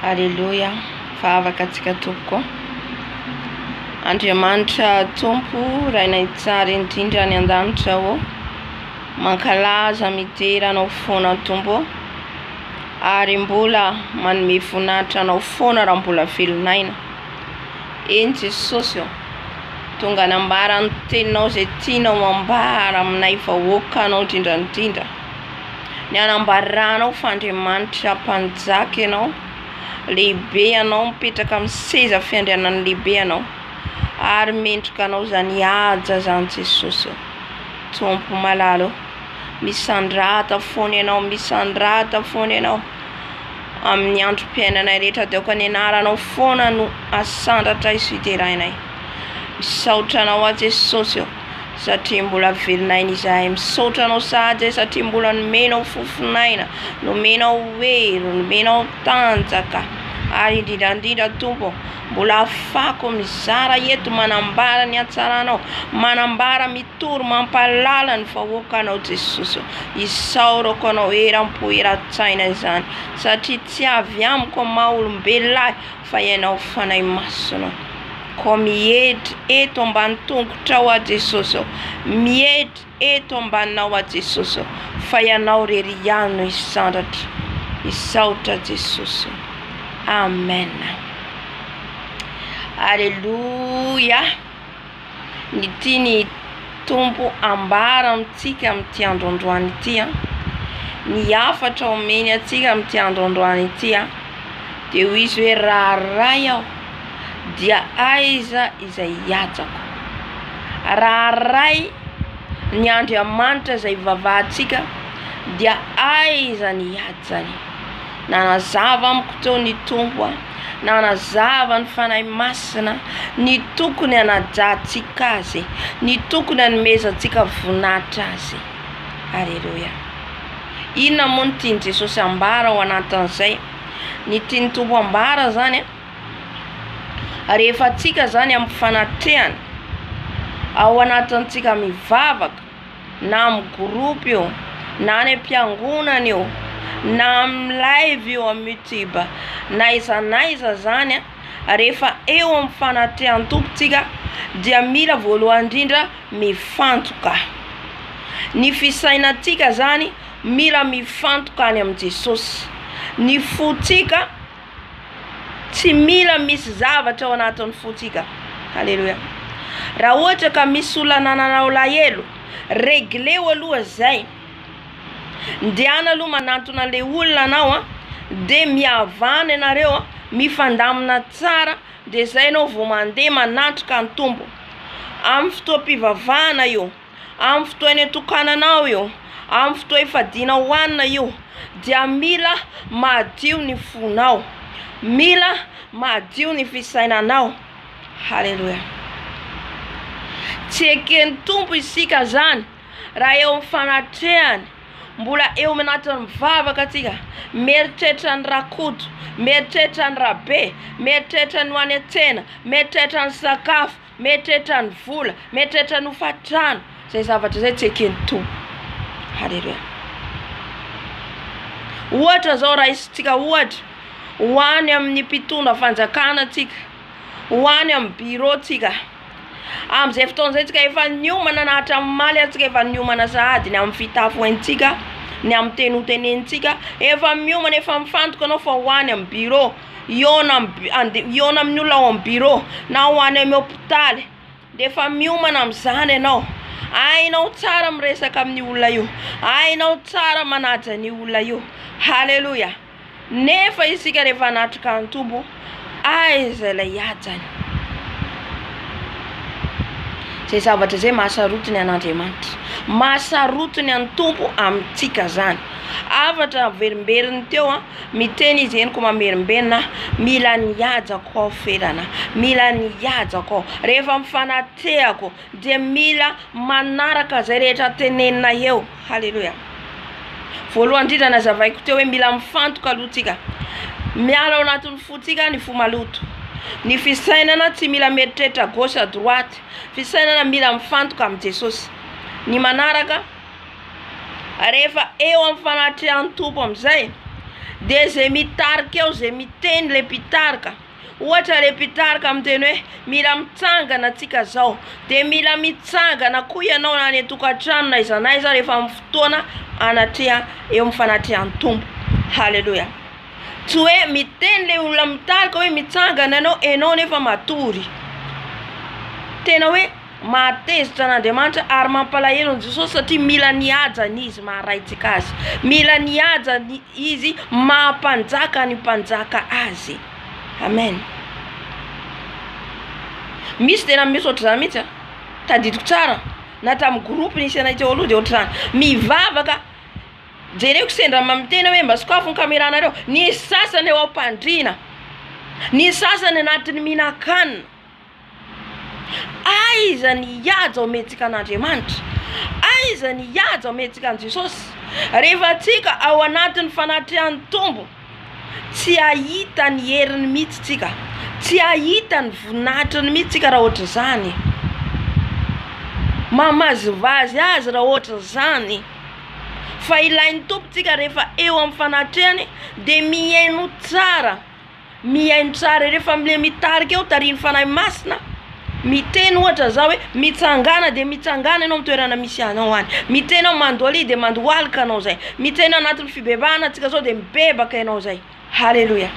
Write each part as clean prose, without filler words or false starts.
Haleluya. Favaka antsika tompoko. Andriamanitra tompo rainay tsara indrindra ny an-danitra o. Mankalaza midera anao foana tompo. Ary mbola manome voninahitra anao foana raha mbola velonaina. Eny Jesosy o. Tonga nambara ny teninao zay tianao ambara aminay vahoaka anao indrindrandrindra. Ny anambaranao fa Andriamanitra mpanjaka ianao. Lehibe anao mipetraka amin'ny seza fiandrianan'ny lehibe anao. Ary mendrika anao zany haja zany Jesosy o. Tompo malalo. Misandrata foana ianao, misandrata foana ianao. Amin'ny androm-piainanay rehetra dia ny anaranao foana no asandratra isiterainay. Misaotra anao a Jesosy o. Satria mbola velonay izahay. Misaotra anao sady satria mbola nomenao fofinaina, nomenao hery, nomenao tanjaka. Ary indrindrandrindra tompo, mbola afako mizara eto manambara ny hatsaranao, manambara mitory mampalala ny vahoaka anao Jesosy. Isaorako anao eram-poeran-tsaina izany, satria tsy avy amiko maha-olombelona fa ianao Fanahy Masina. Ko mihedry eto ambany tongotrao a Jesosy. Mihedry eto ambaninao a Jesosy, fa ianao rery ihany no isandratra. Isaotra Jesosy. Amen. Aleluia. Ny tiany tompo ambara amintsika amin'ity androandroany ity a. Ny afatra omeny atsika amin'ity androandroany ity a. Dia ho izy hoe raha aho dia Aiza izay Hajako. Raha ny Andriamanitra izay vavahantsika dia Aiza ny Hajany. Nanazava amiko teo ny tompo a. Nanazava ny Fanahy Masina ny tokony hanajantsika azy, ny tokony hanomezantsika voninahitra azy. Aleluia. Inona moa ny tiany Jesosy ambara ao anatin'izay? Ny tiany tompo ambara zany a, rehefa atsika zany amin'ny fanatrehany ao anatintsika mivavaka, na amin'ny groupe io, na any am-piangonana io, na amin'ny live io amin'ny YouTube, na aiza zany a, rehefa eo amin'ny fanatrehany tompotsika dia mila voalohany indrindra mifantoka. Ny fisainatsika zany mila mifantoka any amin'ny Jesosy. Ny fotsika tsy mila misy zavatra ao anatin'ny fotsika. Haleluia. Raha ohatra ka misy olona nananao lahelo, regleo aloha zay. Ndiana aloha manantona le olona anao a, de mihavana ianareo a, mifandamina tsara, de zay anao vao mandeha manatrika ny tompo. Amin'ny fotoam-pivavahana io, amin'ny fotoana itokananao io, amin'ny fotoa ifadiana hoanina io, dia mila madio ny fonao, mila madio ny fisainanao. Haleluia. Tsy eken'ny tompo isika zany raha eo amin'ny fanatrehany, mbola eo anatin'ny mivavaka atsika, mieritreritra ny rakoto, mieritreritra ny rabe, mieritreritra ny ho any an-tsena, mieritreritra ny sakafo, mieritreritra ny vola, mieritreritra ny hofatrano. Zay zavatra zay tsy eken'ny tompo. Haleluia. Ohatra zao raha isitsika ohatra ho any amin'ny mpitondra fanjakana atsika, ho any amin'ny bureau tsika. Amin'izay fotoan'izay tsika efa niomana na hatramimaly atsika efa niomana sahady ny amin'ny fitafiantsika, ny amin'ny teny hotenentsika, efa miomana efa mifantoka anao fa ho any amin'ny bureau, iona amin'ny olona ao amin'ny bureau, na ho any amin'ny hôpitaly, de efa miomana amin'izany ianao. Hainao tsara miresaka amin'ny olona io, hainao tsara manaja ny olona io. Haleluia. Nefa isika rehefa natrika ny tompo, Aiza ilay Hajany. Zay zavatra zay mahasarotiny an'Andriamanitra, mahasarotiny any tompo amintsika zany. Afatra verimberiny teo a, miteny izy eny ko mamerimberina, mila ny Hajako ao felana, mila ny Hajako ao. Rehefa mifanatrehako dia mila manaraka zay rehetra tenenina eo. Haleluia. Voalohany indrindra nazavaiko teo hoe mila mifantoka aloha tsika. Miala ao anatin'ny fotsika ny fo maloto. Ny fisainana tsy mila mieritreritra gauche à droite. Fisainana mila mifantoka amin'ny Jesosy. Ny manaraka rehefa eo amin'ny fanatrehany tompo amin'izay de zay mitarika eo zay miteny le mpitarika. Ohatra le mpitarika amiteny hoe mila mitsangana atsika zao, de mila mitsangana koa ianao na any tokantrano na iza rehefa amin'ny fotoana anatreha eo amin'ny fanatrehan'ny Tompo. Haleluya. Tsy hoe miteny le olona mitarika hoe mitsangana enao nefa matory. Tena hoe mahatezitra an'Andriamanitra ary mampalahelo an Jesosy satria mila nihaja izy maharaitsika azy. Mila nihaja izy mampanjaka ny mpanjaka azy. Amen. Misy tena misy ohatr'izany mihitsy tadidiko tsara na tamin'ny groupe nisy anay teo aloha de ohatr'izany mivavaka jereko sendra mamitena hoe mba sokafo ny kameranareo. Ny sasany eo am-pandriana, ny sasany anatin'ny mihinan-kanina. Aiza nihaja ometsika an'Andriamanitra, aiza nihaja ometsika an Jesosy. Rehefa atsika ao anatin'ny fanatrehan'ny Tompo tsy ahita ny heriny mihitsy tsika, tsy ahita ny voninahitriny mihitsy tsika raha ohatra zany. Mamazivazy azy raha ohatra zany. Fa ilain'ny Tompo tsika rehefa eo amin'ny fanatrehany de mihaino tsara rehefa amile mitarika eo tariny fanahy masina. Miteny ohatra zao hoe mitsangana de mitsangana ianao mitoerana misy anao any. Miteny ao mandoalia de mandoalika anao zay. Miteny anatin'ny fibebahana atsika zao de mibebaka ianao zay. Haleluya.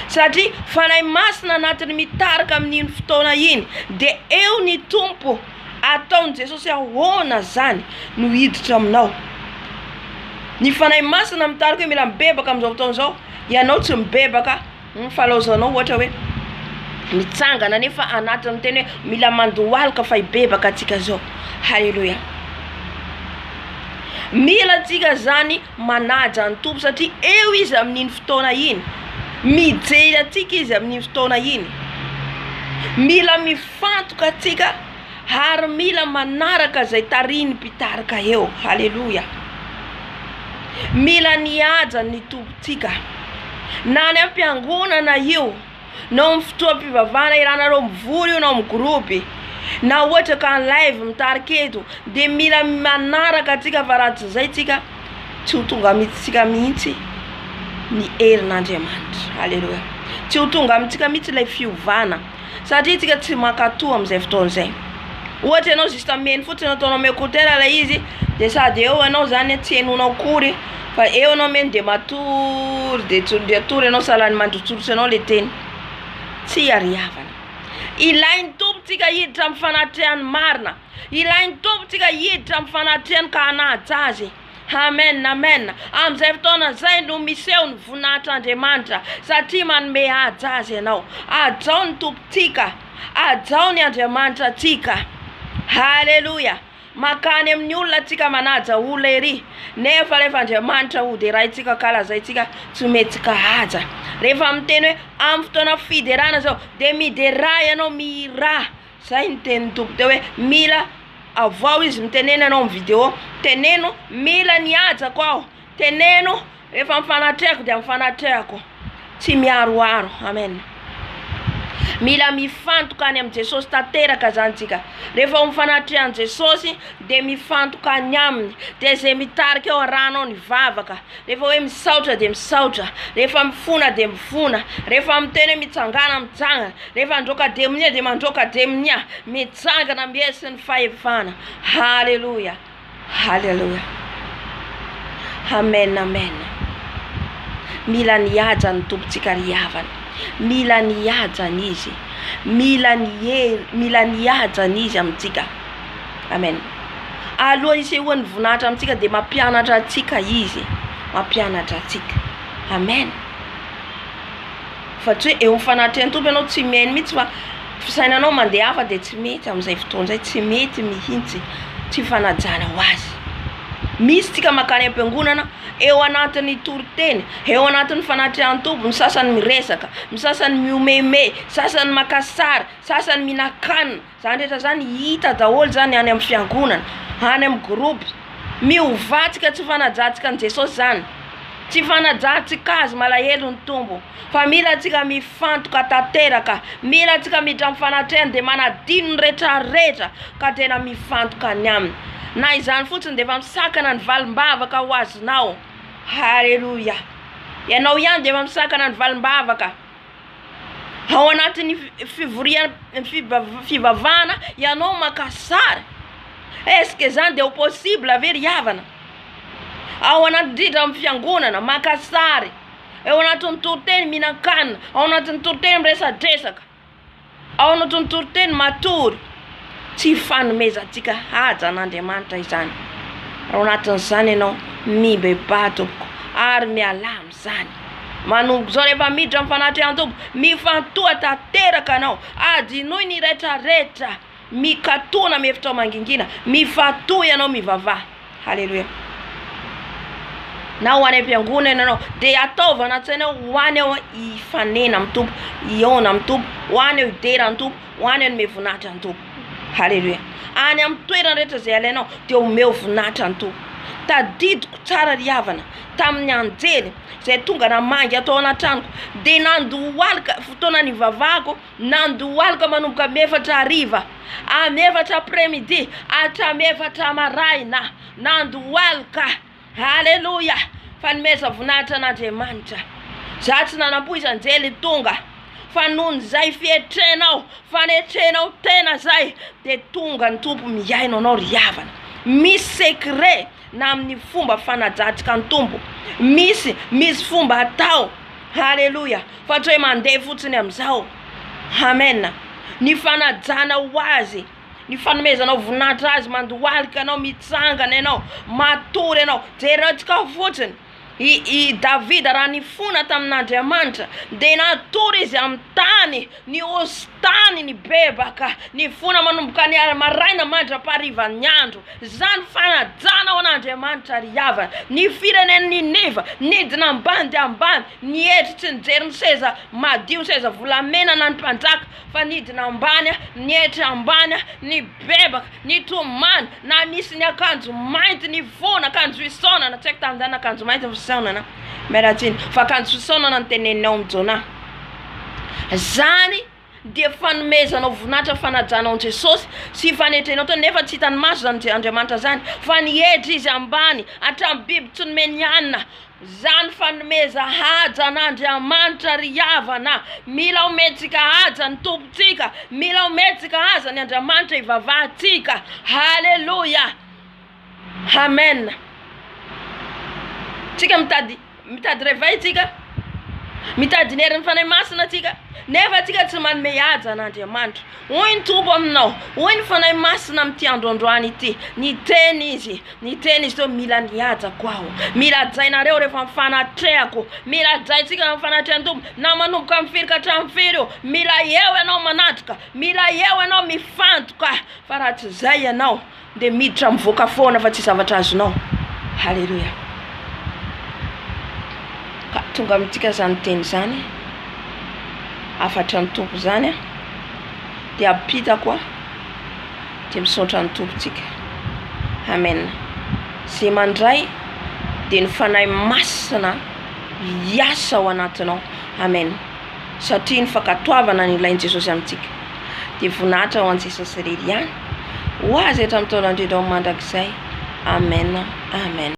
Satria fanahy masina anatin'ny mitarika amin'iny fotoana iny de eo ny Tompo ataon'i Jesosy ahoana zany no hiditra aminao. Ny fanahy masina mitarika hoe mila mibebaka amin'izao fotoana zao, ianao tsy mibebaka. Falaozanao ohatra hoe mitsangana nefa anatin'ny teny hoe mila mandohalika fa hibebaka atsika zao. Haleluya. Mila tsika zany manaja ny Tompo satria eo izy amin'iny fotoana iny. Mijery atsika izy amin'iny fotoana iny. Mila mifantoka atsika ary mila manaraka zay tariny mpitarika eo. Haleluya. Mila nihaja ny Tompotsika. Na ny ampiangonana io, na amin'ny fotoam-pivavahana iranareo mivory io na amin'ny groupe, na ohatra ka ny live mitarika eto, de mila manaraka atsika fa raha tsy zay tsika tsy ho tonga amitsika mihitsy ny herin'Andriamanitra. Haleluya. Tsy ho tonga amitsika mihitsy ilay fiovana satria tsika tsy mankatoa amin'izay fotoana zay. Ohatra ianao zista meny fotsiny ataonao mekotera la izy de sady eo ianao zany tsy henonao kory fa eo ianao meny de matory de atory ianao salany mandrotsorotsy ianao le teny. Tsy ariavana. Ilain'ny Tompo tsika hiditra amin'ny fanatrehany marina. Ilain'ny Tompo tsika hiditra amin'ny fanatrehany ka hanaja azy. Amen, amen. Amin'izay fotoana zay no miseho ny voninahitr'Andriamanitra satria manome haja azy ianao. Ajao ny Tompotsika, ajao ny Andriamanitra tsika. Haleluya. Makany amin'ny olona tsika manaja olona ery, nefa rehefa Andriamanitra ody raitsika kalazaitsika tsy metsika haja. Rehefa miteny hoe amin'ny fotoana fiderana zao de midera ianao mira. Zay ny tenin'ny Tompo teo hoe mila avao izy mitenena ianao amin'ny video, teneno mila nihaja koa. Teneno rehefa mifanatrehako de mifanatrehako. Tsy miaroaro. Amen. Mila mifantoka any amin'ny Jesosy tanteraka zany tsika. Rehefa mifanatrehan'i Jesosy de mifantoka any aminy. De zay mitarika eo aranao ny vavaka. Rehefa hoe misaotra de misaotra. Rehefa mifona de mifona. Rehefa miteny hoe mitsangana mitsangana. Rehefa androka demonia de mandroka demonia. Mitsangana miesy ny fahefana. Haleluya. Haleluya. Amen, amen. Mila nihaja ny Tompotsika ry havana. Mila nihaja n'izy. Mila nihaja n'izy amintsika. Amen. Aloha isehoan'ny voninahitra amintsika de mampianatra atsika izy. Mampianatra atsika. Amen. Fa tsy hoe eo mifanatrehan'ny Tompo ianao tsy meny mihitsy fa fisainanao mandeha hafa de tsy mety amin'izay fotoana zay, tsy mety mihitsy tsy fanajana ho azy. Misy tsika makany am-piangonana eo anatin'ny toriteny, eo anatin'ny fanatrehan'ny Tompo, ny sasany miresaka, ny sasany miomeme, sasany makasary, sasany mihinan-kanina. Zany rehetra zany hita daholo zany any amin'ny fiangonana, any amin'ny groupe. Miovatsika tsy fanajantsika ny Jesosy zany. Tsy fanajantsika azy malahelo ny Tompo. Fa mila tsika mifantoka tanteraka, mila tsika miditra amin'ny fanatrehany de manadino ny rehetrarehetra ka tena mifantoka any aminy. Na izany fotsiny de efa misakana ny valim-bavaka ho azonao. Haleluya. Ianao ihany dia mampisakana ny valim-bavaka. Ao anatin'ny fivavahana ianao makasary. Est-ce que zany dia ho possible ve ry havana? Ao anaty indrindra amin'ny fiangonana makasary. Ao anatin'ny toroteny mihinan-kanina. Ao anatin'ny toroteny miresadresaka. Ao anatin'ny toroteny matory. Tsy fanomezantsika haja an'Andriamanitra izany. Raha anatin'izany ianao mibeba tompoko ary miala amin'izany. Manomboka zao rehefa miditra amin'ny fanatrehan-tompo, mifantoha tanteraka anao, adinoy ny rehetrarehetra, mikatona mihevitra mangingina, mifantoha ianao mivavaha. Haleluya. Na ho any am-piangonana ianao dia ataova anaty sainao ho any ao hifanena amin'ny tompo, hiona amin'ny tompo, ho any ao hidera amin'ny tompo, ho any ao nomeo voninahitra amin'ny tompo. Haleluya. Any amin'ny toerana rehetra izay alainao dia homeo voninahitra amin'ny tompo. Tadidiko tsara ry havana tamin'ny anjely izay tonga namangy atao anaty tranoko dia nandohalika fotoana nivavahako, nandohalika manomboka 4 hariva, 4 après-midi hatramin'ny 4 maraina, nandohalika. Haleluya. Fanomeza voninahitra an'Andriamanitra. Za tsy nanampoiza anjely tonga fa nohon' zay fietrenao, fanetrenao tena zay dia tonga ny tompo miaino anao ry havana. Misy secret na amin'ny fomba fanajantsika ny tompo. Misy fomba atao. Haleluya. Fa tsy hoe mandeha fotsiny amin'izao. Amen. Ny fanajana ho azy, ny fanomezanao voninahitra azy, mandohalika anao, mitsangana ianao, matory ianao. Jerentsika fotsiny i Davida raha nifona tamin'Andriamanitra dia natory izy amin'ny tany, ny ositany ny bebaka, nifona manomboka ny maraina mandra-pariva ny andro. Zany fanajana ao an'Andriamanitra ry havana. Ny firenen'ny Niniva nidina ambany dia ambany, nihetritsy nijery ny seza madio, ny seza volamena na ny mpanjaka, fa nidina ambany, nihetry ambany, ny bebaka, ny tomany, na misy ny akanjo mainty, ny vona akanjo isaonana, tsy haiko tamin'izany akanjo mainty isaonana. Meratsiny, fa akanjo isaonana ny teneninao amin'ny Jona. Zany dia fanomezanao voninahitra fanajanao Jesosy sy fanetrenao teny, nefa tsy hitany maso zany Andriamanitra zany, fa nihetry izy ambany hatramin'ny biby tsy nomeny hanina. Zany fanomeza haja an'Andriamanitra ry havana. Mila ometsika haja ny tompontsika, mila ometsika haja ny Andriamanitra ivavahantsika. Haleluya. Amen. Tsika mitady réveil tsika, mitady neriny Fanahy Masina tsika, nefa tsika tsy manome haja an'Andriamanitra. Hoy ny tompo aminao, hoy ny Fanahy Masina amin'ity androandroany ity, niteny izy teo mila ny hajako aho, mila jainareo rehefa mifanatrehako, mila jaintsika amin'ny fanatrehan'ny tompo na manomboka mifiry ka hatramin'ny firy io. Mila eo ianao manatrika, mila eo ianao mifantoka, fa raha tsy zay ianao dia miditra mivoaka foana fa tsy zavatra azonao. Haleluya. Ka tonga amintsika zany teny zany, afatra ny tompo zany, dia apita koa dia misaotra ny tompontsika. Amen. Zay mandray dia ny Fanahy Masina hiasa ao anatinao. Amen. Satria ny fankatoavana ny ilain'i Jesosy amintsika dia voninahitra ho an'i Jesosy irery ihany ho azy hatramin'ny taona andrindra mandrakizay. Amen. Amen.